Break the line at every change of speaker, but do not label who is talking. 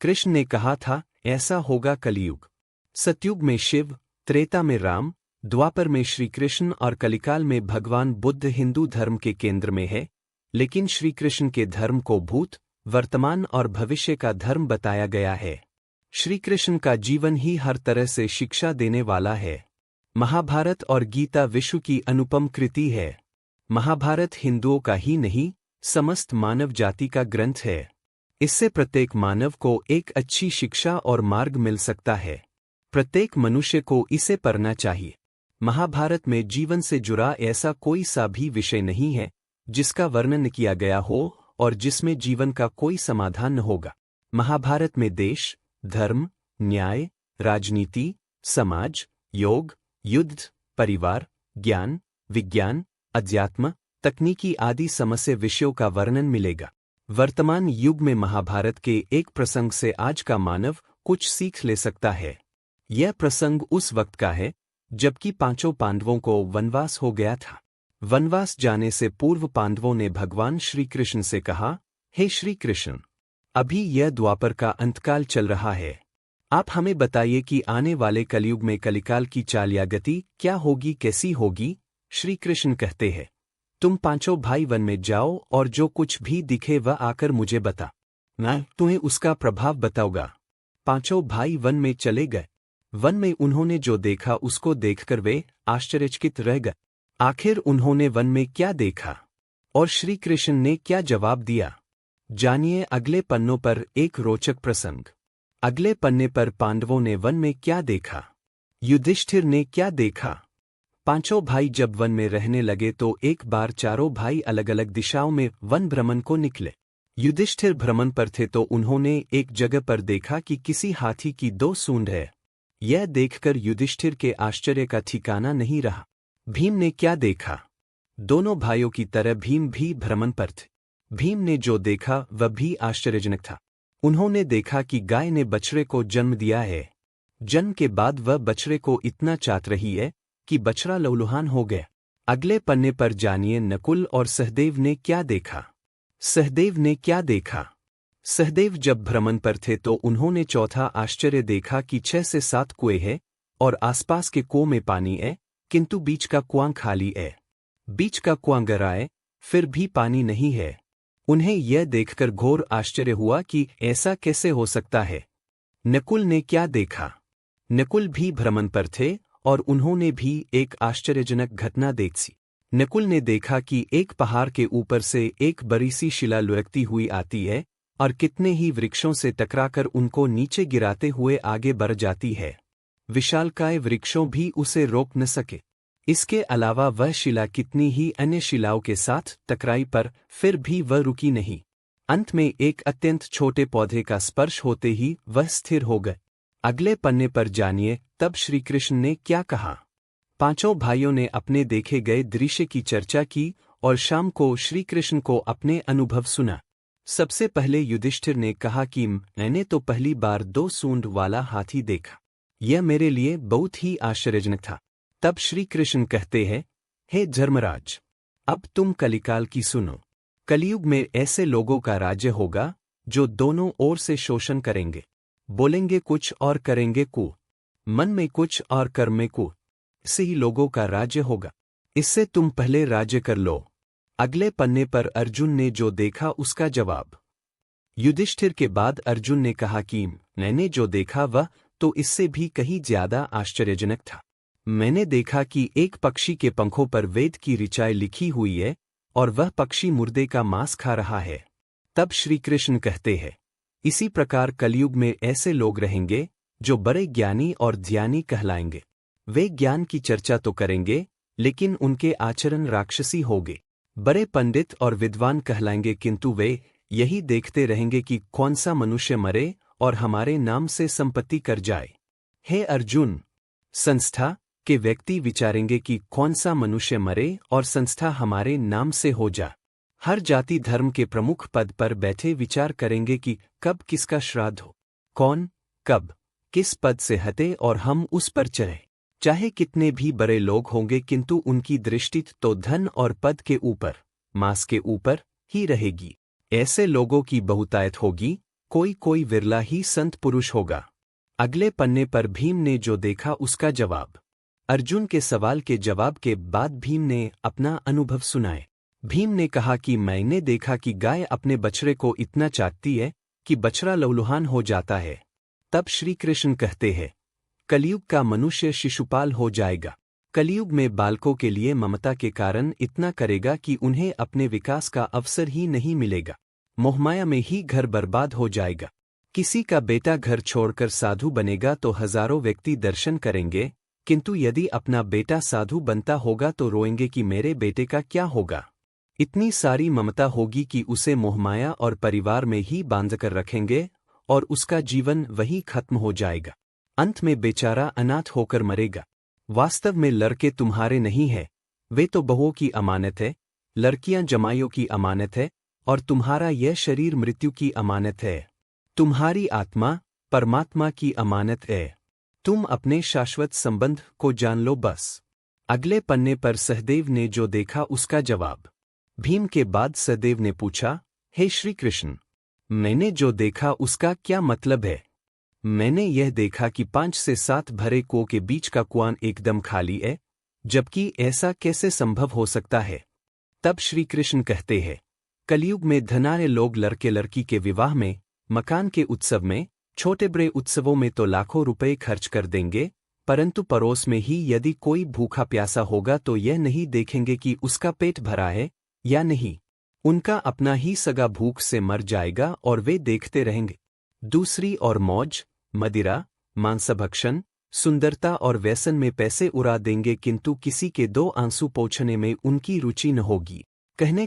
कृष्ण ने कहा था, ऐसा होगा कलयुग। सतयुग में शिव, त्रेता में राम, द्वापर में श्री कृष्ण और कलिकाल में भगवान बुद्ध हिंदू धर्म के केंद्र में है। लेकिन श्री कृष्ण के धर्म को भूत, वर्तमान और भविष्य का धर्म बताया गया है। श्री कृष्ण का जीवन ही हर तरह से शिक्षा देने वाला है। महाभारत और गीता विश्व की अनुपम कृति है। महाभारत हिंदुओं का ही नहीं, समस्त मानव जाति का ग्रंथ है। इससे प्रत्येक मानव को एक अच्छी शिक्षा और मार्ग मिल सकता है। प्रत्येक मनुष्य को इसे पढ़ना चाहिए। महाभारत में जीवन से जुड़ा ऐसा कोई सा भी विषय नहीं है जिसका वर्णन किया गया हो और जिसमें जीवन का कोई समाधान न होगा। महाभारत में देश, धर्म, न्याय, राजनीति, समाज, योग, युद्ध, परिवार, ज्ञान, विज्ञान, अध्यात्म, तकनीकी आदि समस्त विषयों का वर्णन मिलेगा। वर्तमान युग में महाभारत के एक प्रसंग से आज का मानव कुछ सीख ले सकता है। यह प्रसंग उस वक्त का है जबकि पांचों पांडवों को वनवास हो गया था। वनवास जाने से पूर्व पांडवों ने भगवान श्री कृष्ण से कहा, हे श्री कृष्ण, अभी यह द्वापर का अंतकाल चल रहा है। आप हमें बताइए कि आने वाले कलयुग में कलिकाल की चाल या गति क्या होगी, कैसी होगी। श्री कृष्ण कहते हैं, तुम पांचों भाई वन में जाओ और जो कुछ भी दिखे वह आकर मुझे बता, मैं तुम्हें उसका प्रभाव बताऊंगा। पांचों भाई वन में चले गए। वन में उन्होंने जो देखा उसको देखकर वे आश्चर्यचकित रह गए। आखिर उन्होंने वन में क्या देखा और श्री कृष्ण ने क्या जवाब दिया, जानिए अगले पन्नों पर एक रोचक प्रसंग। अगले पन्ने पर पांडवों ने वन में क्या देखा, युधिष्ठिर ने क्या देखा। पांचों भाई जब वन में रहने लगे तो एक बार चारों भाई अलग अलग दिशाओं में वन भ्रमण को निकले। युधिष्ठिर भ्रमण पर थे तो उन्होंने एक जगह पर देखा कि किसी हाथी की 2 सूंड है। यह देखकर युधिष्ठिर के आश्चर्य का ठिकाना नहीं रहा। भीम ने क्या देखा, दोनों भाइयों की तरह भीम भी भ्रमण पर थे। भीम ने जो देखा वह भी आश्चर्यजनक था। उन्होंने देखा कि गाय ने बछड़े को जन्म दिया है। जन्म के बाद वह बछड़े को इतना चाट रही है कि बछड़ा लहूलुहान हो गया। अगले पन्ने पर जानिए नकुल और सहदेव ने क्या देखा। सहदेव ने क्या देखा, सहदेव जब भ्रमण पर थे तो उन्होंने चौथा आश्चर्य देखा कि 6 से 7 कुएं हैं और आसपास के कुओं में पानी है, किंतु बीच का कुआं खाली है। बीच का कुआं गहरा है, फिर भी पानी नहीं है। उन्हें यह देखकर घोर आश्चर्य हुआ कि ऐसा कैसे हो सकता है। नकुल ने क्या देखा, नकुल भी भ्रमण पर थे और उन्होंने भी एक आश्चर्यजनक घटना देखी। नकुल ने देखा कि एक पहाड़ के ऊपर से एक बड़ी सी शिला लुढ़कती हुई आती है और कितने ही वृक्षों से टकराकर उनको नीचे गिराते हुए आगे बढ़ जाती है। विशालकाय वृक्षों भी उसे रोक न सके। इसके अलावा वह शिला कितनी ही अन्य शिलाओं के साथ टकराई पर फिर भी वह रुकी नहीं। अंत में एक अत्यंत छोटे पौधे का स्पर्श होते ही वह स्थिर हो गए। अगले पन्ने पर जानिए तब श्री कृष्ण ने क्या कहा। पांचों भाइयों ने अपने देखे गए दृश्य की चर्चा की और शाम को श्री कृष्ण को अपने अनुभव सुना। सबसे पहले युधिष्ठिर ने कहा कि मैंने तो पहली बार 2 सूंड वाला हाथी देखा। यह मेरे लिए बहुत ही आश्चर्यजनक था। तब श्री कृष्ण कहते हैं, हे धर्मराज, अब तुम कलिकाल की सुनो। कलयुग में ऐसे लोगों का राज्य होगा जो दोनों ओर से शोषण करेंगे, बोलेंगे कुछ और करेंगे कुछ, मन में कुछ और कर्म में कुछ। इससे ही लोगों का राज्य होगा। इससे तुम पहले राज्य कर लो। अगले पन्ने पर अर्जुन ने जो देखा उसका जवाब। युधिष्ठिर के बाद अर्जुन ने कहा कि मैंने जो देखा वह तो इससे भी कहीं ज्यादा आश्चर्यजनक था। मैंने देखा कि एक पक्षी के पंखों पर वेद की ऋचाएं लिखी हुई है और वह पक्षी मुर्दे का मांस खा रहा है। तब श्री कृष्ण कहते हैं, इसी प्रकार कलयुग में ऐसे लोग रहेंगे जो बड़े ज्ञानी और ध्यानी कहलाएंगे। वे ज्ञान की चर्चा तो करेंगे लेकिन उनके आचरण राक्षसी होंगे। बड़े पंडित और विद्वान कहलाएंगे किंतु वे यही देखते रहेंगे कि कौन सा मनुष्य मरे और हमारे नाम से संपत्ति कर जाए। हे अर्जुन, संस्था के व्यक्ति विचारेंगे कि कौन सा मनुष्य मरे और संस्था हमारे नाम से हो जा। हर जाति धर्म के प्रमुख पद पर बैठे विचार करेंगे कि कब किसका श्राद्ध हो, कौन कब किस पद से हटे और हम उस पर चढ़े। चाहे कितने भी बड़े लोग होंगे किंतु उनकी दृष्टि तो धन और पद के ऊपर, मांस के ऊपर ही रहेगी। ऐसे लोगों की बहुतायत होगी, कोई कोई विरला ही संत पुरुष होगा। अगले पन्ने पर भीम ने जो देखा उसका जवाब। अर्जुन के सवाल के जवाब के बाद भीम ने अपना अनुभव सुनाए। भीम ने कहा कि मैंने देखा कि गाय अपने बछड़े को इतना चाटती है कि बछड़ा लहूलुहान हो जाता है। तब श्री कृष्ण कहते हैं, कलयुग का मनुष्य शिशुपाल हो जाएगा। कलयुग में बालकों के लिए ममता के कारण इतना करेगा कि उन्हें अपने विकास का अवसर ही नहीं मिलेगा। मोहमाया में ही घर बर्बाद हो जाएगा। किसी का बेटा घर छोड़कर साधु बनेगा तो हजारों व्यक्ति दर्शन करेंगे, किंतु यदि अपना बेटा साधु बनता होगा तो रोएंगे कि मेरे बेटे का क्या होगा। इतनी सारी ममता होगी कि उसे मोहमाया और परिवार में ही बांधकर रखेंगे और उसका जीवन वही खत्म हो जाएगा। अंत में बेचारा अनाथ होकर मरेगा। वास्तव में लड़के तुम्हारे नहीं है, वे तो बहुओं की अमानत है, लड़कियां जमाइयों की अमानत है, और तुम्हारा यह शरीर मृत्यु की अमानत है। तुम्हारी आत्मा परमात्मा की अमानत है। तुम अपने शाश्वत संबंध को जान लो बस। अगले पन्ने पर सहदेव ने जो देखा उसका जवाब। भीम के बाद सहदेव ने पूछा, हे श्री कृष्ण, मैंने जो देखा उसका क्या मतलब है? मैंने यह देखा कि 5 से 7 भरे कुओं के बीच का कुआं एकदम खाली है, जबकि ऐसा कैसे संभव हो सकता है? तब श्री कृष्ण कहते हैं, कलयुग में धनारे लोग लड़के लड़की के विवाह में, मकान के उत्सव में, छोटे बड़े उत्सवों में तो लाखों रुपए खर्च कर देंगे, परंतु पड़ोस में ही यदि कोई भूखा प्यासा होगा तो यह नहीं देखेंगे कि उसका पेट भरा है या नहीं। उनका अपना ही सगा भूख से मर जाएगा और वे देखते रहेंगे। दूसरी ओर मौज, मदिरा, मांसभक्षण, सुंदरता और व्यसन में पैसे उड़ा देंगे, किंतु किसी के 2 आंसू पोंछने में उनकी रुचि न होगी। कहने